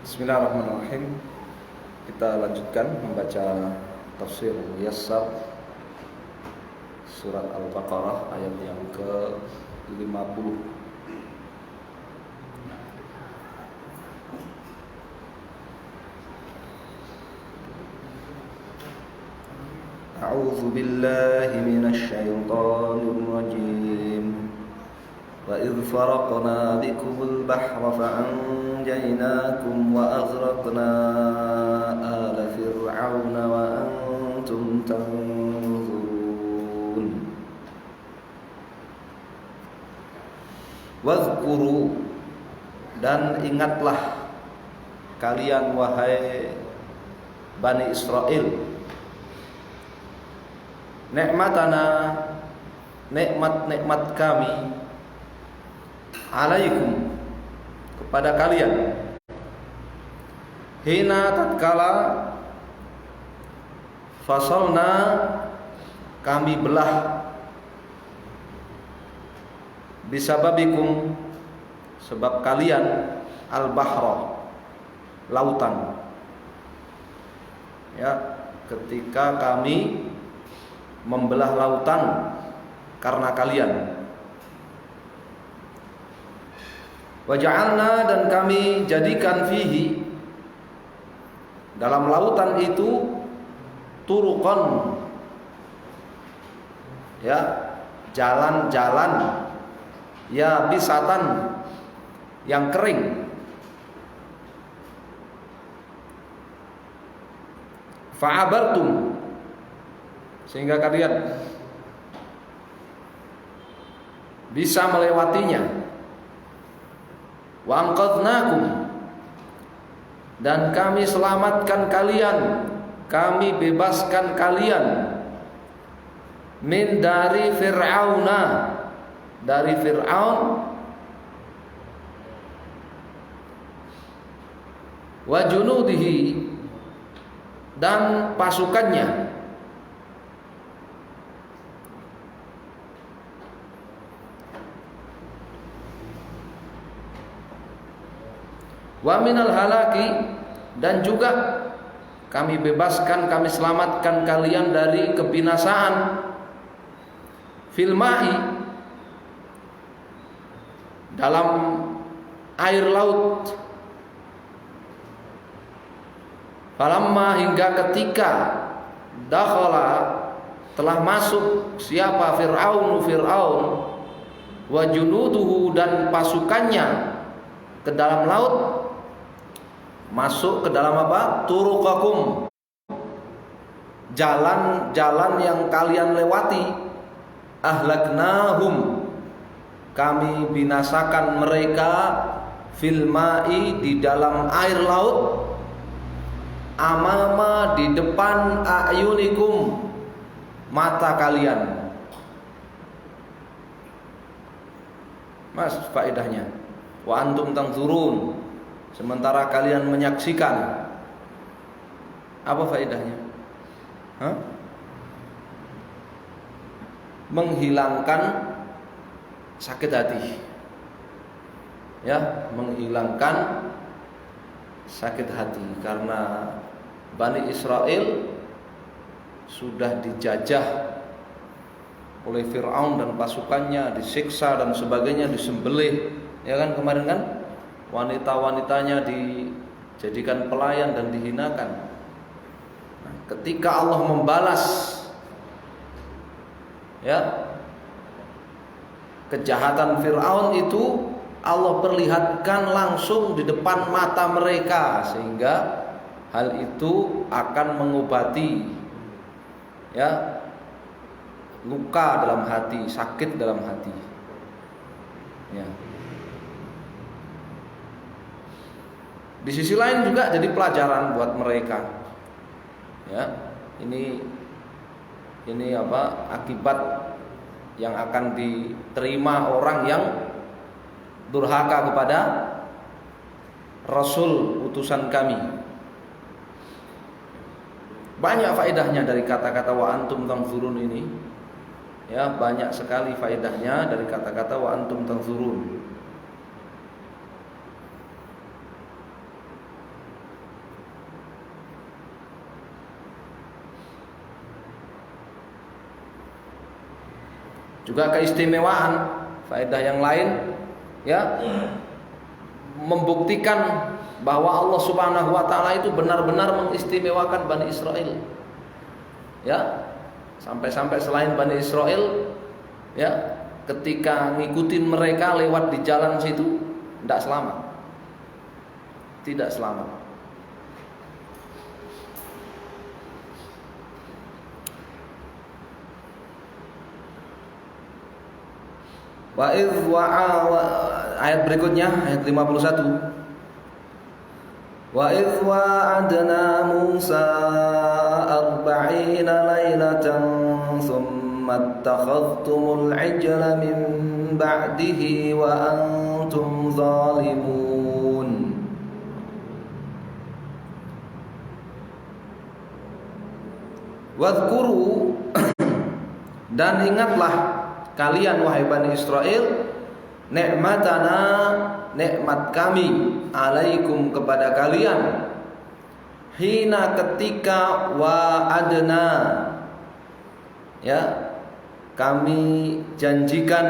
Bismillahirrahmanirrahim. Kita lanjutkan membaca tafsir Muyassar surat Al-Baqarah ayat yang ke-50. A'udzu billahi minasy syaithanir rajim. وَإِذْ فَرَقْنَا بِكُمُ الْبَحْرَ فَأَنْجَيْنَاكُمْ وَأَغْرَقْنَا آلَ فِرْعَوْنَ وَأَنْتُمْ تَنْظُرُونَ وَاذْكُرُوا, dan ingatlah kalian wahai Bani Israel, nikmatana, nikmat-nikmat kami, alaikum, kepada kalian, hina tatkala fasalna, kami belah, bisababikum, sebab kalian, al-bahra, lautan, ya, ketika kami membelah lautan karena kalian. Waja'alna, dan kami jadikan fihi, dalam lautan itu, turuqan, ya, jalan-jalan, ya, bisatan, yang kering. Fa'abartum, sehingga kalian bisa melewatinya. Wa anqadnakum, dan kami selamatkan kalian, kami bebaskan kalian, min dari Fir'auna, dari Fir'aun, wa junudihi, dan pasukannya. Wa minal halaki, dan juga kami bebaskan, kami selamatkan kalian dari kebinasaan, fil ma'i, dalam air laut. Falamma, hingga ketika, dakhala, telah masuk siapa, Fir'aun, wa junuduhu, dan pasukannya ke dalam laut. Masuk ke dalam apa? Turuqakum, jalan-jalan yang kalian lewati. Ahlaknahum, kami binasakan mereka, fil ma'i, di dalam air laut, amama, di depan, a'yunikum, mata kalian. Mas, faedahnya, wa antum tanzurun, sementara kalian menyaksikan. Apa faedahnya? Menghilangkan sakit hati, ya, menghilangkan sakit hati, karena Bani Israel sudah dijajah oleh Fir'aun dan pasukannya, disiksa dan sebagainya, disembelih, ya kan, kemarin kan, wanita-wanitanya dijadikan pelayan dan dihinakan. Nah, ketika Allah membalas, ya, kejahatan Fir'aun itu, Allah perlihatkan langsung di depan mata mereka, sehingga hal itu akan mengobati, ya, luka dalam hati, sakit dalam hati, ya. Di sisi lain juga jadi pelajaran buat mereka, ya. Ini apa, akibat yang akan diterima orang yang durhaka kepada Rasul utusan kami. Banyak faedahnya dari kata-kata wa antum tanzurun ini, ya, banyak sekali faedahnya dari kata-kata wa antum tanzurun. Juga keistimewaan, faedah yang lain ya, membuktikan bahwa Allah Subhanahu wa taala itu benar-benar mengistimewakan Bani Israel. Ya. Sampai-sampai selain Bani Israel ya, ketika ngikutin mereka lewat di jalan situ tidak selamat. Tidak selamat. Ayat berikutnya, ayat 51. Wa idh wa'adna Musa 40 lailatan thumma ittakhadhtumul 'ijla min ba'dihi wa antum zalimun. Wadhkuru dan ingatlah kalian wahai Bani Israel, nikmatana, nikmat kami alaikum kepada kalian, hina ketika wa'adna ya, kami janjikan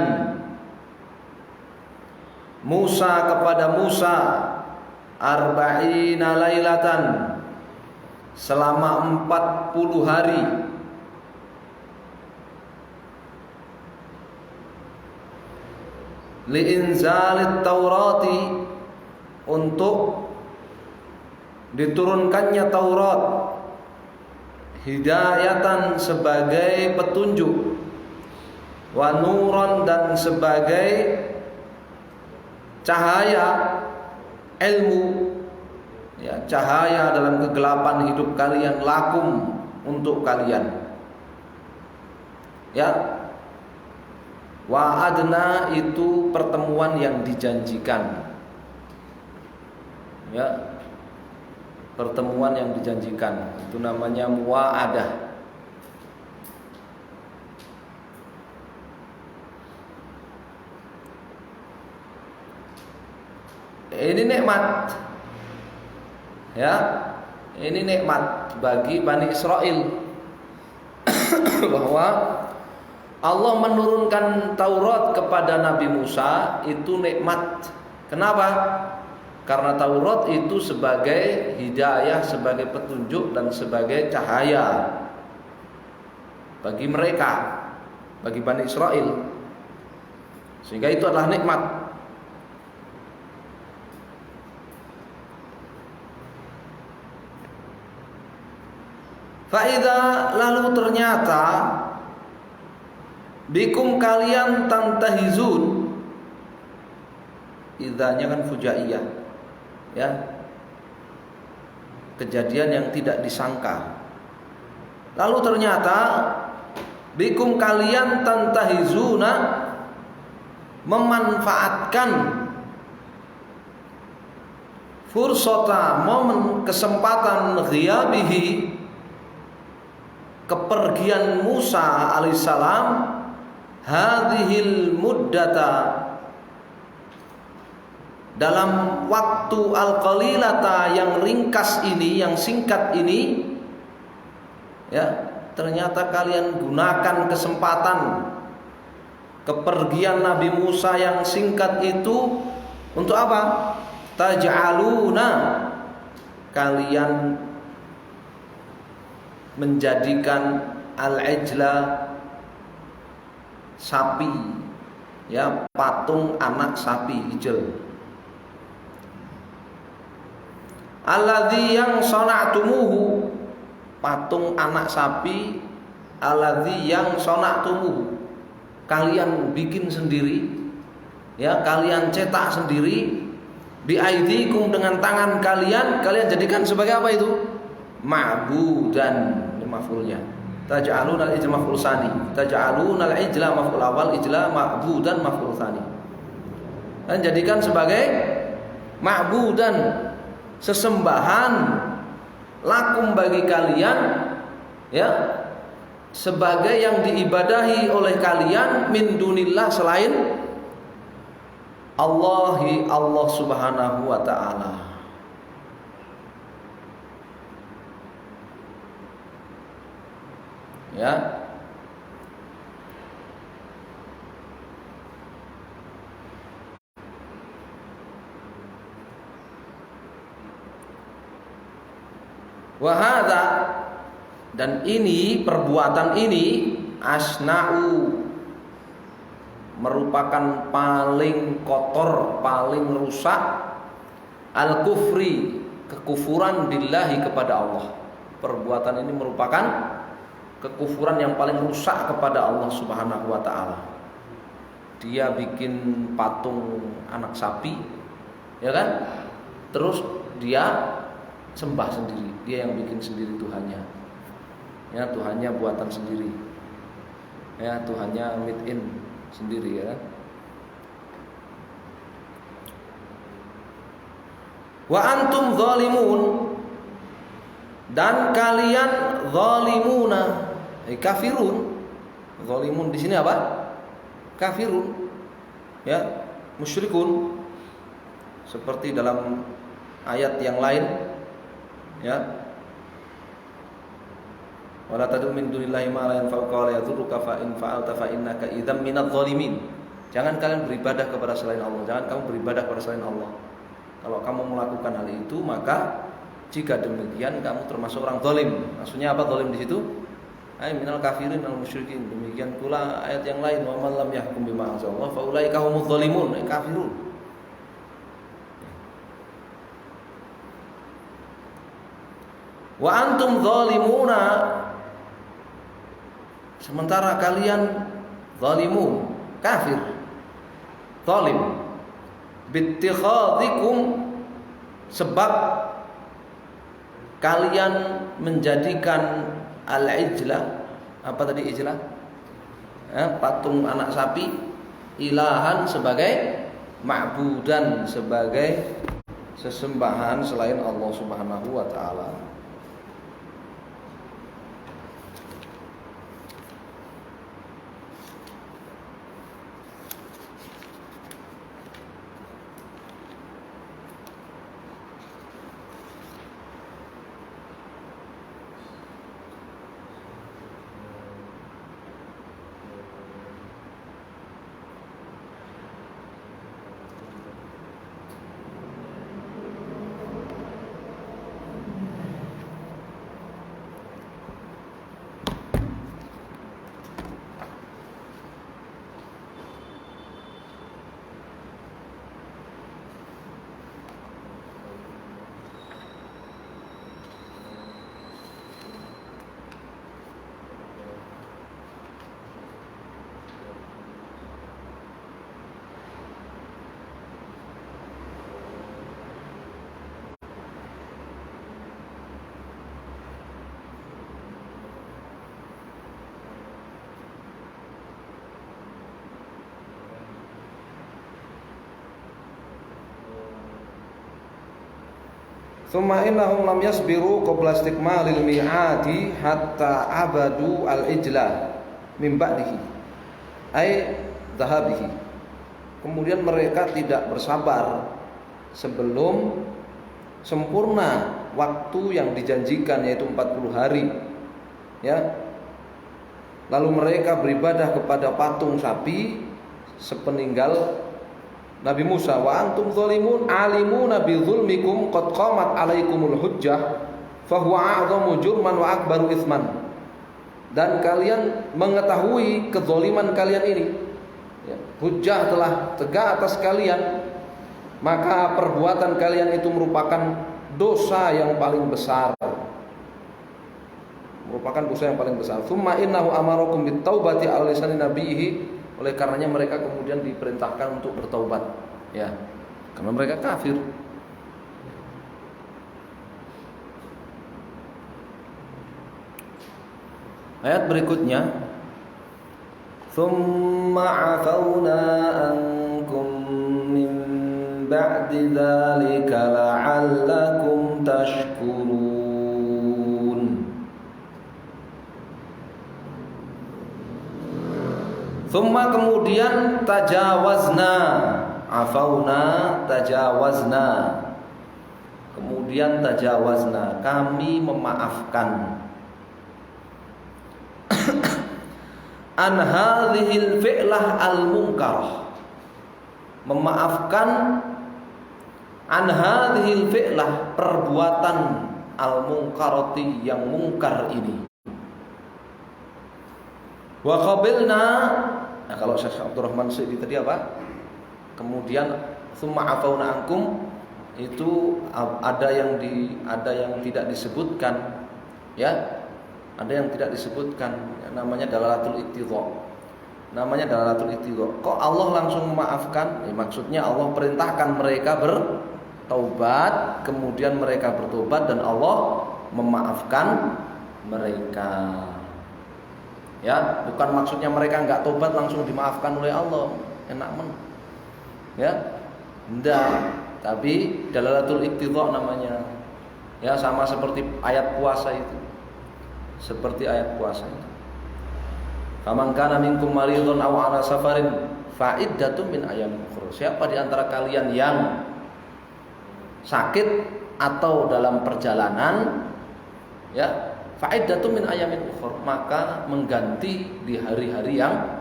Musa kepada Musa arba'ina lailatan, selama 40 hari, liinzalit Taurati, untuk diturunkannya Taurat, hidayatan sebagai petunjuk, wa nuran dan sebagai cahaya ilmu ya, cahaya dalam kegelapan hidup kalian, lakum untuk kalian ya. Wa'adna itu pertemuan yang dijanjikan ya, pertemuan yang dijanjikan itu namanya muwa'adah. Ini nikmat ya, ini nikmat bagi Bani Israel bahwa Allah menurunkan Taurat kepada Nabi Musa itu nikmat. Kenapa? Karena Taurat itu sebagai hidayah, sebagai petunjuk dan sebagai cahaya bagi mereka, bagi Bani Israel. Sehingga itu adalah nikmat. Faida, lalu ternyata bikum kalian tantahizun, idanya kan fujaiyah ya, kejadian yang tidak disangka. Lalu ternyata bikum kalian tantahizuna, memanfaatkan fursata, momen, kesempatan, ghiyabihi, kepergian Musa alaihissalam, hadhil muddata, dalam waktu al-qalilata yang ringkas ini, yang singkat ini ya, ternyata kalian gunakan kesempatan kepergian Nabi Musa yang singkat itu untuk apa? Taj'aluna, kalian menjadikan al-ijla, sapi ya, patung anak sapi ijl, alladzi yang sana'tumuhu, patung anak sapi, alladzi yang sana'tumuhu, kalian bikin sendiri ya, kalian cetak sendiri, biaidikum, dengan tangan kalian, kalian jadikan sebagai apa itu? Ma'budan, maf'ulnya. Taj'aluna al-ijla maf'ul tsani. Taj'aluna al-ijla maf'ul awal, ijla ma'budan maf'ul tsani. Dan jadikan sebagai ma'budan, sesembahan, lakum bagi kalian ya, sebagai yang diibadahi oleh kalian, min dunillah, selain Allahi, Allah Subhanahu wa ta'ala. Ya. Wa hadza, dan ini perbuatan ini asna'u, merupakan paling kotor, paling rusak, al-kufri, kekufuran billahi kepada Allah. Perbuatan ini merupakan kekufuran yang paling rusak kepada Allah Subhanahu wa taala. Dia bikin patung anak sapi, ya kan? Terus dia sembah sendiri, dia yang bikin sendiri Tuhannya. Ya, Tuhannya buatan sendiri. Ya, Tuhannya made in sendiri, ya. Wa antum zalimun, dan kalian zalimuna, kafirun. Zalimun di sini apa? Kafirun, ya, musyrikun. Seperti dalam ayat yang lain, ya. Wala tad'u min dunillahi ma la yanfa'uka wa la yadhurruka fa in fa'alta fa innaka idzam minadh dhalimin. Jangan kalian beribadah kepada selain Allah. Jangan kamu beribadah kepada selain Allah. Kalau kamu melakukan hal itu, maka jika demikian kamu termasuk orang zalim. Maksudnya apa zalim di situ? Ay minal kafirin al musyrikin. Demikian pula ayat yang lain, wa man lam yahkum bima anzalallah fa ulaika humudz zalimun, kafirun. Wa antum zalimuna, sementara kalian zalimun, kafir, zalim, bittikhadikum, sebab kalian menjadikan al-ijlah, apa tadi ijlah? Patung anak sapi, ilahan, sebagai ma'budan, sebagai sesembahan selain Allah Subhanahu wa taala. Tsumma innahum lam yasbiru qabla istikmalil mi'ati hatta abadu al-ijlah min ba'dihi ay dhahabihi. Kemudian mereka tidak bersabar sebelum sempurna waktu yang dijanjikan, yaitu 40 hari, ya. Lalu mereka beribadah kepada patung sapi sepeninggal Nabi Musa. Wa antum zalimun alimuna bi dzulmikum qad qamat alaikumul hujjah fa huwa a'dhamu jurman wa akbaru itsman. Dan kalian mengetahui kezaliman kalian ini, ya, hujjah telah tegak atas kalian, maka perbuatan kalian itu merupakan dosa yang paling besar, merupakan dosa yang paling besar. Tsumma innahu amarakum bit taubati ala lisan nabiyhi. Oleh karenanya mereka kemudian diperintahkan untuk bertaubat, ya, karena mereka kafir. Ayat berikutnya, tsumma 'afawna ankum min ba'di dzalika la'allakum tashkurun. Tsumma, kemudian, tajawazna, afauna, tajawazna, kemudian tajawazna, kami memaafkan an hadhil fi'lah al-munkarah, memaafkan an hadhil fi'lah, perbuatan al-munkarati, yang mungkar ini. Wa qabilna, nah kalau Syekh Abdurrahman Sa'idi tadi apa? Kemudian summa afauna ankum, itu ada yang tidak disebutkan, ya. Ada yang tidak disebutkan, namanya dalalatul iqtidha. Namanya dalalatul iqtidha. Kok Allah langsung memaafkan? Maksudnya Allah perintahkan mereka bertaubat, kemudian mereka bertobat dan Allah memaafkan mereka. Ya, bukan maksudnya mereka enggak tobat langsung dimaafkan oleh Allah. Enak ya. Enggak, tapi dalalatul iqtidha namanya. Ya, sama seperti ayat puasa itu. Seperti ayat puasa itu. Faman kana minkum maridun aw ala safarin fa iddatun min ayyamin ukhra. Siapa di antara kalian yang sakit atau dalam perjalanan, ya, fa'iddatun min ayamin ukhra, maka mengganti di hari-hari yang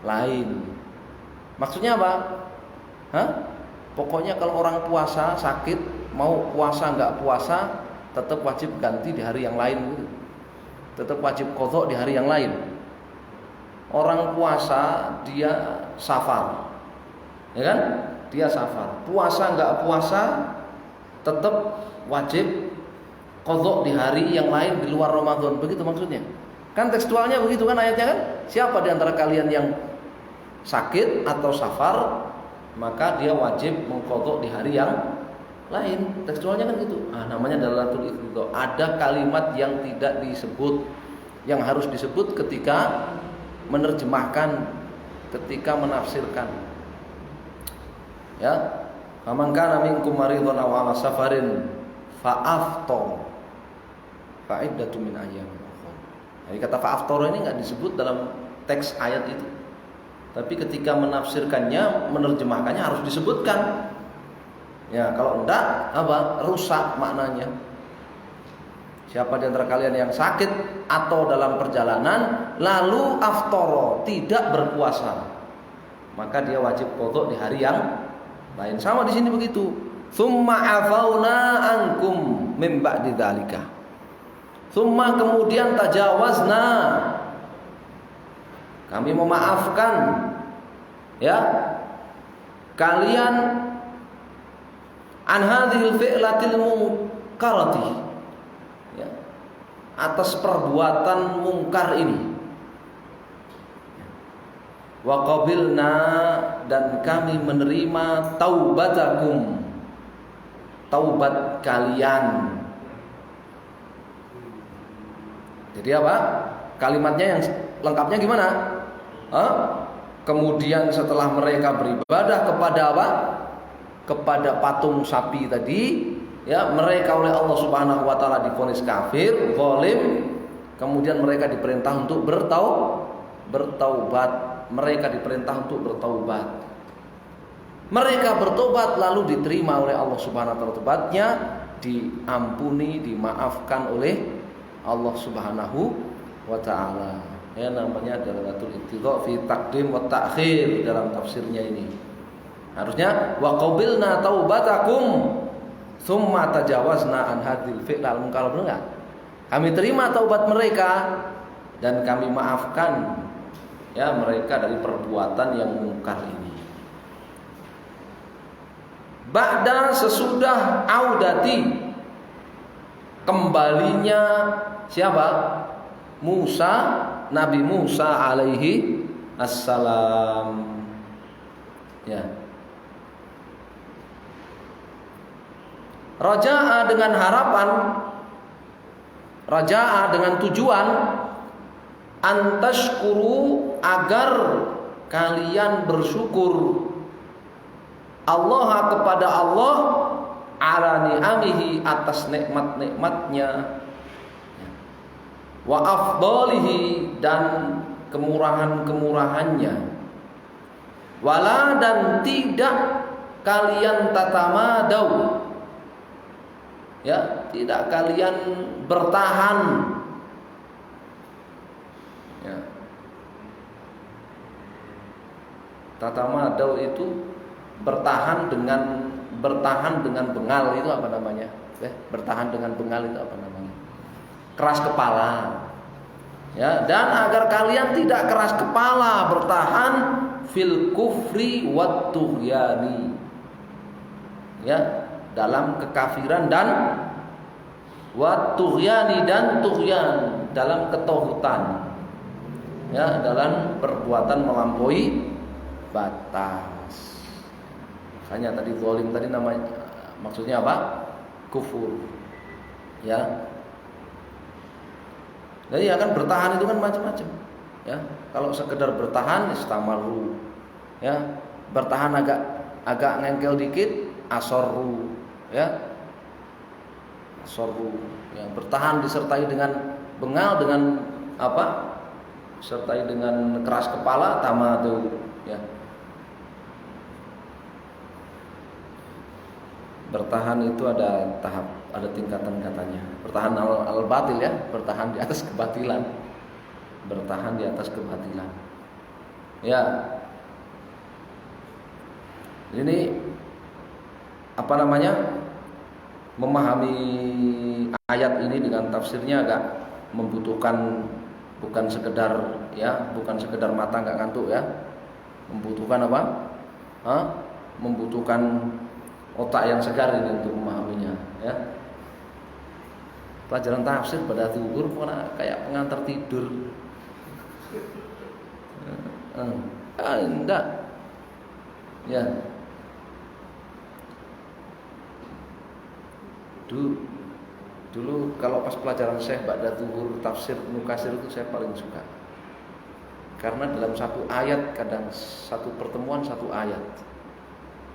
lain. Maksudnya apa? Pokoknya kalau orang puasa sakit, mau puasa enggak puasa, tetap wajib ganti di hari yang lain. Tetap wajib qadha di hari yang lain. Orang puasa dia safar, ya kan? Dia safar. Puasa enggak puasa, tetap wajib qadha di hari yang lain di luar Ramadan. Begitu maksudnya. Kan tekstualnya begitu kan ayatnya kan? Siapa di antara kalian yang sakit atau safar, maka dia wajib mengqadha di hari yang lain. Tekstualnya kan gitu. Namanya dalalatul iqtidha. Ada kalimat yang tidak disebut, yang harus disebut ketika menerjemahkan, ketika menafsirkan. Ya. Faman kana minkum maridun aw ala safarin fa afṭar fa iddatun min ayyamin ukhra. Jadi kata fa afṭar ini enggak disebut dalam teks ayat itu. Tapi ketika menafsirkannya, menerjemahkannya harus disebutkan. Ya, kalau enggak rusak maknanya. Siapa di antara kalian yang sakit atau dalam perjalanan lalu aftara, tidak berpuasa, maka dia wajib qadha di hari yang lain. Sama di sini begitu. Tsumma afauna ankum min ba'di dzalika. Tsumma, kemudian tajawazna, kami memaafkan, ya, kalian an hadhil fi'latil munkarati, ya, atas perbuatan mungkar ini. Wa qabilna, dan kami menerima taubatakum, taubat kalian. Jadi apa? Kalimatnya yang lengkapnya gimana? Kemudian setelah mereka beribadah kepada apa? Kepada patung sapi tadi, ya, mereka oleh Allah Subhanahu wa taala divonis kafir, zalim, kemudian mereka diperintah untuk bertaubat. Mereka diperintah untuk bertaubat. Mereka bertobat lalu diterima oleh Allah Subhanahu wa taala taubatnya, diampuni, dimaafkan oleh Allah Subhanahu wa taala. Ya, namanya dalalatul iqtidha fi taqdim wa ta'khir dalam tafsirnya ini. Harusnya wa qabilna taubatakum tsumma tajawazna an hadhil fi'lal munkar, benar enggak? Kami terima taubat mereka dan kami maafkan, ya, mereka dari perbuatan yang mungkar ini. Ba'da, sesudah audati, kembalinya siapa? Musa, Nabi Musa alaihi assalam. Ya. Raja'a, dengan harapan, raja'a dengan tujuan antashkuru, agar kalian bersyukur Allah, kepada Allah, ala ni'amihi, atas nikmat-nikmatnya, wa afdalihi, dan kemurahan-kemurahannya, wala, dan tidak kalian tatamadau, ya, tidak kalian bertahan, ya. Tatamadau itu bertahan dengan bengal, itu apa namanya? Bertahan dengan bengal itu apa namanya? Keras kepala. Ya, dan agar kalian tidak keras kepala, bertahan fil kufri wat tughyani. Ya, dalam kekafiran dan wat tughyani dan tughyan, dalam ketauhidan. Ya, dalam perbuatan melampaui batas. Makanya tadi zalim tadi namanya maksudnya apa? Kufur. Ya. Jadi akan bertahan itu kan macam-macam. Ya, kalau sekedar bertahan istamaru. Ya, bertahan agak ngengkel dikit asorru. Ya. Asorru. Ya, bertahan disertai dengan bengal, dengan apa? Disertai dengan keras kepala tamadu. Ya. Bertahan itu ada tahap, ada tingkatan katanya. Bertahan al-batil ya, bertahan di atas kebatilan. Bertahan di atas kebatilan. Ya. Ini apa namanya? Memahami ayat ini dengan tafsirnya agak membutuhkan bukan sekedar mata enggak ngantuk ya. Membutuhkan apa? Membutuhkan otak yang segar ini untuk memahaminya ya. Pelajaran tafsir pada zuhur kayak pengantar tidur. Enggak. Ya. Dulu kalau pas pelajaran Syekh ba'da zuhur tafsir Nukasir itu saya paling suka. Karena dalam satu ayat, kadang satu pertemuan satu ayat,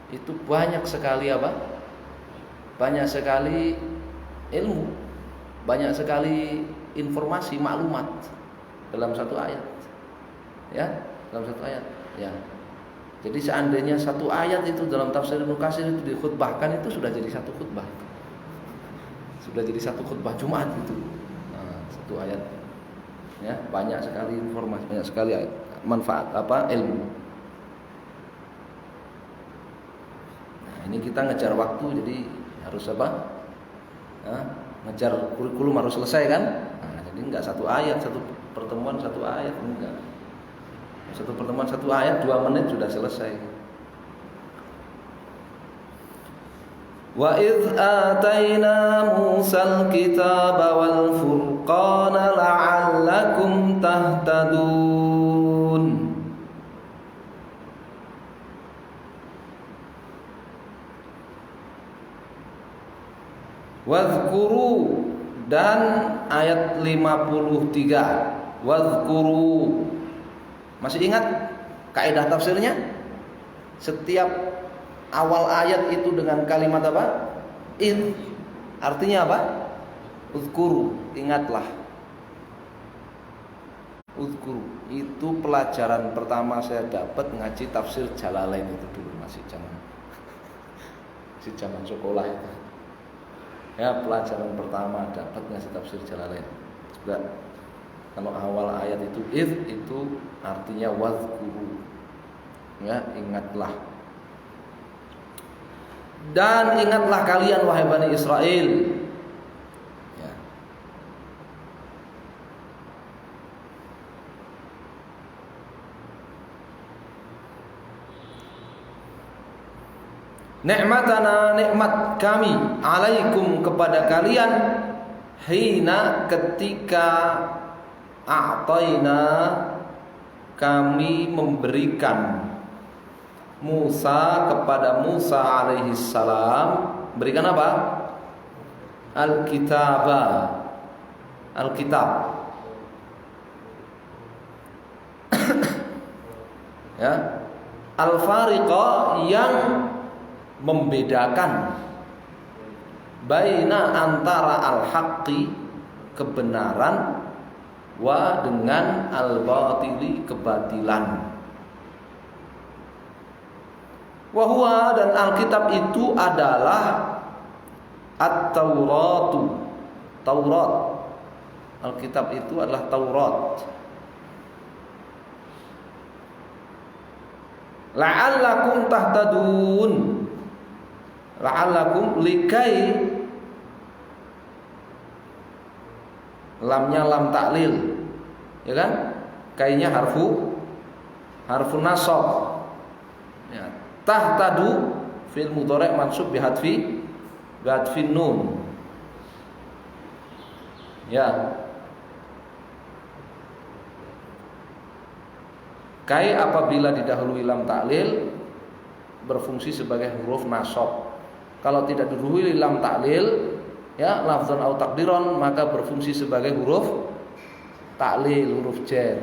itu banyak sekali apa? Banyak sekali ilmu, banyak sekali informasi, maklumat dalam satu ayat. Ya, dalam satu ayat. Ya. Jadi seandainya satu ayat itu dalam tafsir Ibnu Katsir itu dikhutbahkan, itu sudah jadi satu khutbah. Sudah jadi satu khutbah Jumat itu. Nah, satu ayat. Ya, banyak sekali informasi, banyak sekali manfaat ilmu. Ini kita ngejar waktu, jadi harus apa? Ngejar kurikulum harus selesai kan? Nah, jadi enggak satu ayat, satu pertemuan satu ayat, enggak. Satu pertemuan satu ayat 2 menit sudah selesai. Wa idz ataina Musal kitaba wal furqana la'allakum tahtadun. Wadhkuru, dan ayat 53. Wadhkuru. Masih ingat kaidah tafsirnya? Setiap awal ayat itu dengan kalimat apa? In. Artinya apa? Udhkuru, ingatlah. Udhkuru. Itu pelajaran pertama saya dapat ngaji tafsir Jalalain itu dulu, masih zaman sekolah itu. Ya, pelajaran pertama dapat ngaji tafsir Jalalain. Sudah. Kalau awal ayat itu itu artinya wadhkuru. Ya, ingatlah. Dan ingatlah kalian wahai Bani Israel. Ya. Ni'matana, nikmat kami alaikum kepada kalian, hina ketika a'taina kami memberikan Musa kepada Musa alaihi salam, berikan apa? Alkitab. Ya. Al-fariqa, yang membedakan baina antara al-haqqi, kebenaran, wa dengan al-batili, kebatilan. Wa huwa, dan Alkitab itu adalah At-Tauratu, Taurat. Alkitab itu adalah Taurat. La'allakum tahtadun. La'allakum likai lamnya lam taklil, ya kan? Kainya harfu nasab. Ya, tahtadu fi'il mudhari' mansub bihadfi nun. Ya. Kai apabila didahului lam taklil berfungsi sebagai huruf nasab. Kalau tidak didahului lam taklil, ya, lafzan au takdiron, maka berfungsi sebagai huruf taklil, huruf jar.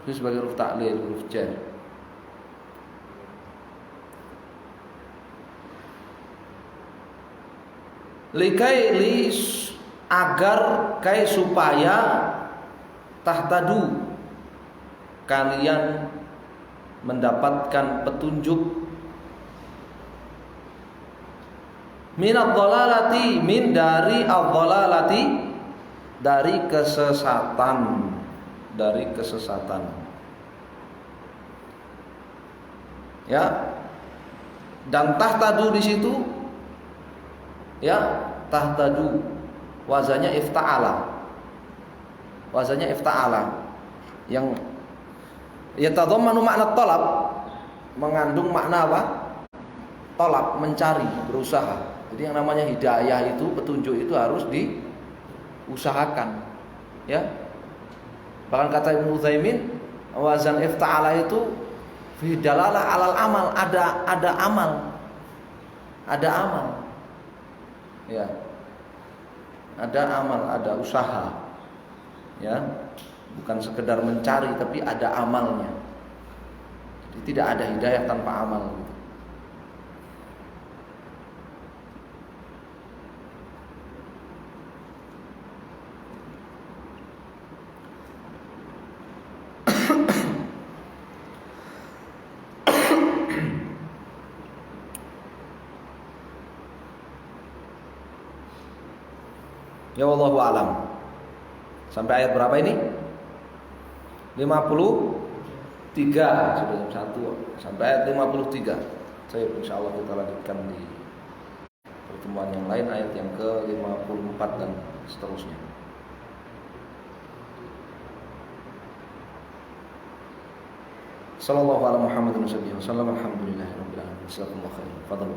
Itu sebagai huruf taklil, huruf jar. Likai agar kai supaya tahtadu kalian mendapatkan petunjuk minadh dhalalati, min dari adh-dhalalati, dari kesesatan, ya. Dan tahtadu di situ, ya, tahtadu wazannya ifta'ala, yang yatadhammanu makna talab, mengandung makna apa? Talab, mencari, berusaha. Jadi yang namanya hidayah itu, petunjuk itu harus diusahakan, ya. Bahkan kata Ibnu Utsaimin, wazan ifta'ala itu fi dalalah alal amal, ada amal. Ya. Ada amal, ada usaha. Ya. Bukan sekedar mencari tapi ada amalnya. Jadi tidak ada hidayah tanpa amal gitu. Ya wallahu alam. Sampai ayat berapa ini? 53 sudah jam 1 sampai ayat 53. Saya insyaallah kita lanjutkan di pertemuan yang lain, ayat yang ke-54 dan seterusnya. Sallallahu alaihi Muhammadin sallallahu alaihi wasallam. Alhamdulillahirabbil alamin. Jazakumullahu khairan. Fadhlu